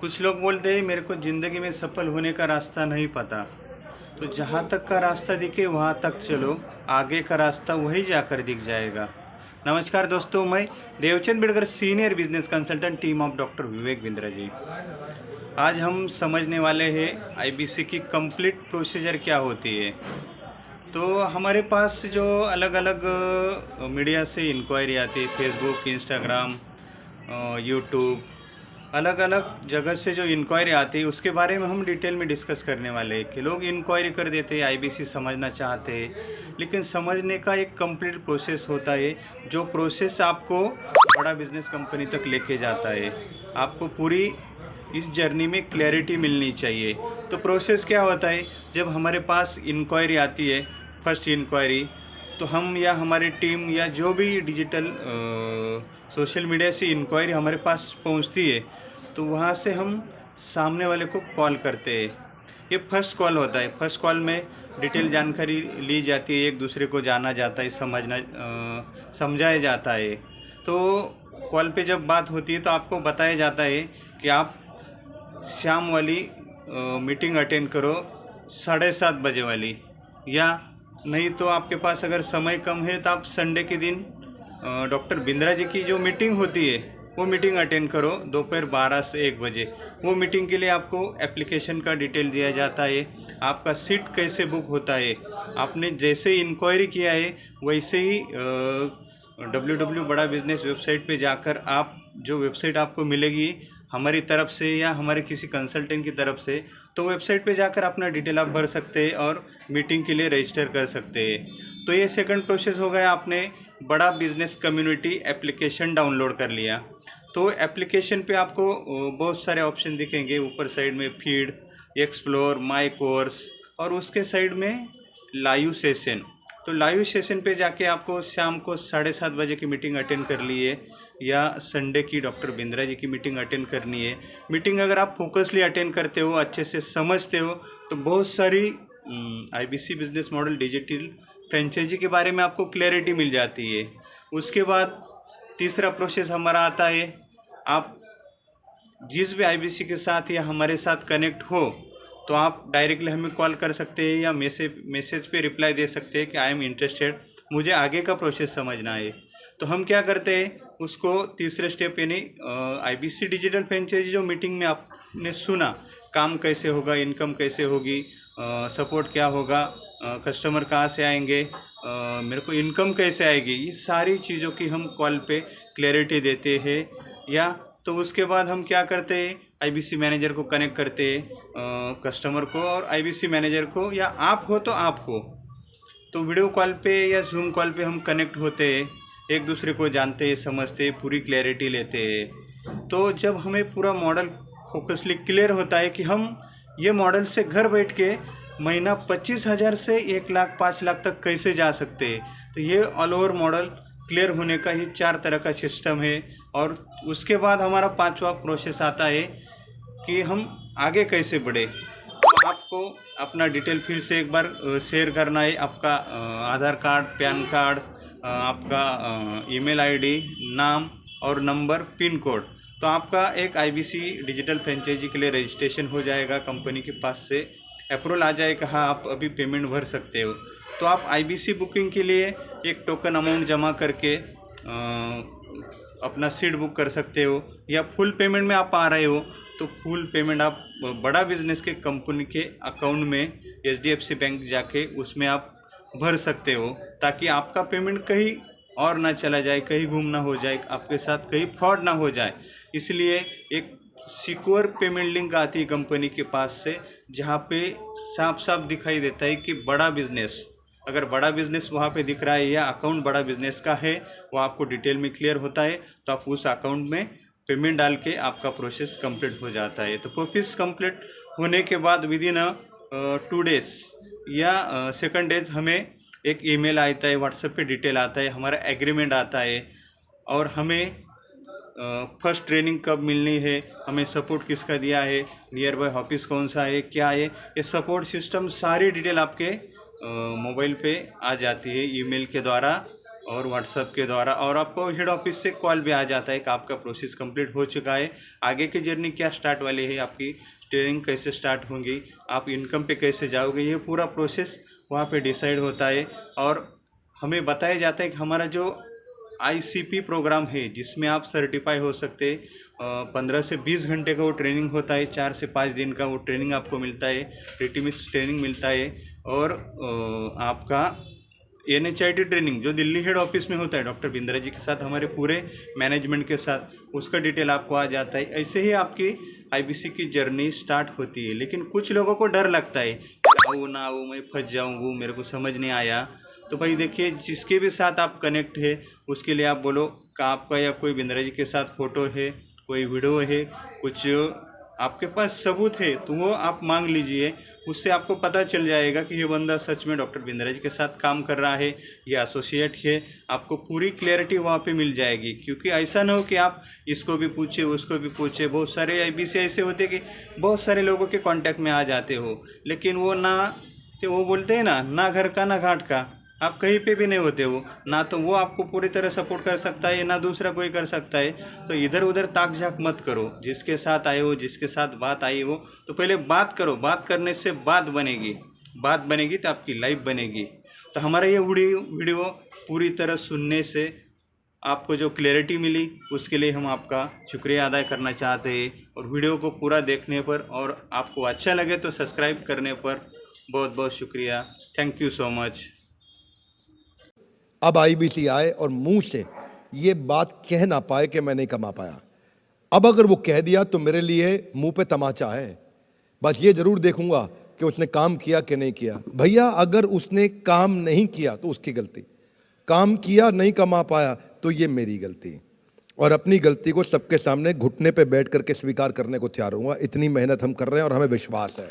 कुछ लोग बोलते हैं मेरे को ज़िंदगी में सफल होने का रास्ता नहीं पता। तो जहाँ तक का रास्ता दिखे वहाँ तक चलो, आगे का रास्ता वही जाकर दिख जाएगा। नमस्कार दोस्तों, मैं Devchand Bidkar, senior business consultant, team of doctor Vivek Bindra ji. आज हम समझने वाले हैं आईबीसी की कंप्लीट प्रोसीजर क्या होती है। तो हमारे पास जो अलग अलग मीडिया से इंक्वायरी आती है, फेसबुक, इंस्टाग्राम, यूट्यूब, अलग अलग जगह से जो इंक्वायरी आती है उसके बारे में हम डिटेल में डिस्कस करने वाले हैं कि लोग इंक्वायरी कर देते हैं, आईबीसी समझना चाहते हैं, लेकिन समझने का एक कंप्लीट प्रोसेस होता है। जो प्रोसेस आपको बड़ा बिजनेस कंपनी तक लेके जाता है। आपको पूरी इस जर्नी में क्लैरिटी मिलनी चाहिए। तो प्रोसेस क्या होता है, जब हमारे पास इंक्वायरी आती है, फर्स्ट इंक्वायरी, तो हम या हमारी टीम या जो भी डिजिटल सोशल मीडिया से इंक्वायरी हमारे पास पहुंचती है, तो वहाँ से हम सामने वाले को कॉल करते हैं। ये फर्स्ट कॉल होता है। फर्स्ट कॉल में डिटेल जानकारी ली जाती है, एक दूसरे को जाना जाता है, समझाया जाता है। तो कॉल पे जब बात होती है तो आपको बताया जाता है कि आप शाम वाली मीटिंग अटेंड करो, 7:30 बजे वाली, या नहीं तो आपके पास अगर समय कम है तो आप संडे के दिन डॉक्टर बिंद्रा जी की जो मीटिंग होती है वो मीटिंग अटेंड करो दोपहर 12 से 1 बजे। वो मीटिंग के लिए आपको एप्लीकेशन का डिटेल दिया जाता है, आपका सीट कैसे बुक होता है। आपने जैसे इंक्वायरी किया है वैसे ही www बड़ा बिजनेस वेबसाइट पे जाकर आप, जो वेबसाइट आपको मिलेगी हमारी तरफ से या हमारे किसी कंसल्टेंट की तरफ से, तो वेबसाइट पे जाकर अपना डिटेल आप भर सकते हैं और मीटिंग के लिए रजिस्टर कर सकते हैं। तो ये सेकंड प्रोसेस हो गया, आपने बड़ा बिजनेस कम्युनिटी एप्लीकेशन डाउनलोड कर लिया। तो एप्लीकेशन पे आपको बहुत सारे ऑप्शन दिखेंगे। ऊपर साइड में फीड, एक्सप्लोर, माय कोर्स, और उसके साइड में लाइव सेशन। तो लाइव सेशन पे जाके आपको शाम को 7:30 बजे की मीटिंग अटेंड कर ली है, या संडे की डॉक्टर बिंद्रा जी की मीटिंग अटेंड करनी है। मीटिंग अगर आप फोकसली अटेंड करते हो, अच्छे से समझते हो, तो बहुत सारी IBC business model digital franchisee के बारे में आपको क्लैरिटी मिल जाती है। उसके बाद तीसरा प्रोसेस हमारा आता है, आप जिस भी आईबीसी के साथ या हमारे साथ कनेक्ट हो तो आप डायरेक्टली हमें कॉल कर सकते हैं या मैसेज पे रिप्लाई दे सकते हैं कि आई एम इंटरेस्टेड, मुझे आगे का प्रोसेस समझना है। तो हम क्या करते हैं, उसको तीसरे स्टेप यानी आईबीसी डिजिटल फ्रेंचाइजी जो मीटिंग में आपने सुना, काम कैसे होगा, इनकम कैसे होगी, सपोर्ट क्या होगा, कस्टमर कहाँ से आएंगे, मेरे को इनकम कैसे आएगी, ये सारी चीज़ों की हम कॉल पे क्लैरिटी देते हैं। या तो उसके बाद हम क्या करते हैं, आईबीसी मैनेजर को कनेक्ट करते हैं, कस्टमर को और आईबीसी मैनेजर को, या आप हो तो आप हो, तो वीडियो कॉल पे या जूम कॉल पे हम कनेक्ट होते हैं, एक दूसरे को जानते हैं, समझते हैं, पूरी क्लैरिटी लेते हैं। तो जब हमें पूरा मॉडल फोकसली क्लियर होता है कि हम ये मॉडल से घर बैठ के महीना 25,000 से 1 लाख 5 लाख तक कैसे जा सकते हैं, तो ये ऑल ओवर मॉडल क्लियर होने का ही 4 तरह का सिस्टम है। और उसके बाद हमारा 5वां प्रोसेस आता है कि हम आगे कैसे बढ़े। तो आपको अपना डिटेल फिर से एक बार शेयर करना है, आपका आधार कार्ड, पैन कार्ड, आपका ईमेल आईडी, नाम और नंबर, पिन कोड। तो आपका एक आईबीसी डिजिटल फ्रेंचाइजी के लिए रजिस्ट्रेशन हो जाएगा, कंपनी के पास से अप्रूवल आ जाएगा, हाँ आप अभी पेमेंट भर सकते हो। तो आप आईबीसी बुकिंग के लिए एक टोकन अमाउंट जमा करके अपना सीट बुक कर सकते हो, या फुल पेमेंट में आप आ रहे हो तो फुल पेमेंट आप बड़ा बिजनेस के कंपनी के अकाउंट में एचडीएफसी बैंक जाके उसमें आप भर सकते हो, ताकि आपका पेमेंट कहीं और ना चला जाए, कहीं गुम ना हो जाए, आपके साथ कहीं फ्रॉड ना हो जाए। इसलिए एक सिक्योर पेमेंट लिंक आती है कंपनी के पास से, जहाँ पे साफ साफ दिखाई देता है कि बड़ा बिजनेस, अगर बड़ा बिजनेस वहाँ पे दिख रहा है या अकाउंट बड़ा बिजनेस का है, वो आपको डिटेल में क्लियर होता है। तो आप उस अकाउंट में पेमेंट डाल के आपका प्रोसेस कंप्लीट हो जाता है। तो प्रोसेस कंप्लीट होने के बाद विदिन 2 डेज या सेकंड डेज हमें एक ईमेल आता है, व्हाट्सएप पे डिटेल आता है, हमारा एग्रीमेंट आता है, और हमें फर्स्ट ट्रेनिंग कब मिलनी है, हमें सपोर्ट किसका दिया है, नियर बाय ऑफिस कौन सा है, क्या है, ये सपोर्ट सिस्टम सारी डिटेल आपके मोबाइल पे आ जाती है ईमेल के द्वारा। और व्हाट्सएप के द्वारा, और आपको हेड ऑफिस से कॉल भी आ जाता है कि आपका प्रोसेस कंप्लीट हो चुका है, आगे की जर्नी क्या स्टार्ट वाली है, आपकी ट्रेनिंग कैसे स्टार्ट होंगी, आप इनकम पे कैसे जाओगे, ये पूरा प्रोसेस वहाँ पे डिसाइड होता है। और हमें बताया जाता है कि हमारा जो ICP प्रोग्राम है जिसमें आप सर्टिफाई हो सकते, 15 से 20 घंटे का वो ट्रेनिंग होता है, 4 से 5 दिन का वो ट्रेनिंग आपको मिलता है, रिटिमिक्स ट्रेनिंग मिलता है, और आपका NHIT ट्रेनिंग जो दिल्ली हेड ऑफिस में होता है डॉक्टर बिंद्रा जी के साथ, हमारे पूरे मैनेजमेंट के साथ, उसका डिटेल आपको आ जाता है। ऐसे ही आपकी IBC की जर्नी स्टार्ट होती है। लेकिन कुछ लोगों को डर लगता है, आऊँ ना आऊँ, मैं फंस जाऊँगा, मेरे को समझ नहीं आया। तो भाई देखिए, जिसके भी साथ आप कनेक्ट है उसके लिए आप बोलो कि आपका या कोई बिंद्रा जी के साथ फ़ोटो है, कोई वीडियो है, कुछ आपके पास सबूत है, तो वो आप मांग लीजिए। उससे आपको पता चल जाएगा कि ये बंदा सच में डॉक्टर बिंद्रा जी के साथ काम कर रहा है, ये एसोसिएट है। आपको पूरी क्लैरिटी वहाँ पे मिल जाएगी, क्योंकि ऐसा ना हो कि आप इसको भी पूछे उसको भी पूछे। बहुत सारे IBC ऐसे होते कि बहुत सारे लोगों के कांटेक्ट में आ जाते हो, लेकिन वो ना, तो वो बोलते हैं ना घर का ना घाट का, आप कहीं पे भी नहीं होते हो ना, तो वो आपको पूरी तरह सपोर्ट कर सकता है ना दूसरा कोई कर सकता है। तो इधर उधर ताक झाक मत करो, जिसके साथ आए हो, जिसके साथ बात आई हो, तो पहले बात करो। बात करने से बात बनेगी तो आपकी लाइफ बनेगी। तो हमारा ये वीडियो पूरी तरह सुनने से आपको जो क्लैरिटी मिली, उसके लिए हम आपका शुक्रिया अदा करना चाहते हैं। और वीडियो को पूरा देखने पर और आपको अच्छा लगे तो सब्सक्राइब करने पर बहुत बहुत शुक्रिया। Thank you so much. अब IBC आए और मुंह से ये बात कह ना पाए कि मैं नहीं कमा पाया। अब अगर वो कह दिया तो मेरे लिए मुंह पे तमाचा है। बस ये जरूर देखूंगा कि उसने काम किया कि नहीं किया। भैया, अगर उसने काम नहीं किया तो उसकी गलती, काम किया नहीं कमा पाया तो ये मेरी गलती, और अपनी गलती को सबके सामने घुटने पे बैठ करके स्वीकार करने को तैयार हूँगा। इतनी मेहनत हम कर रहे हैं और हमें विश्वास है।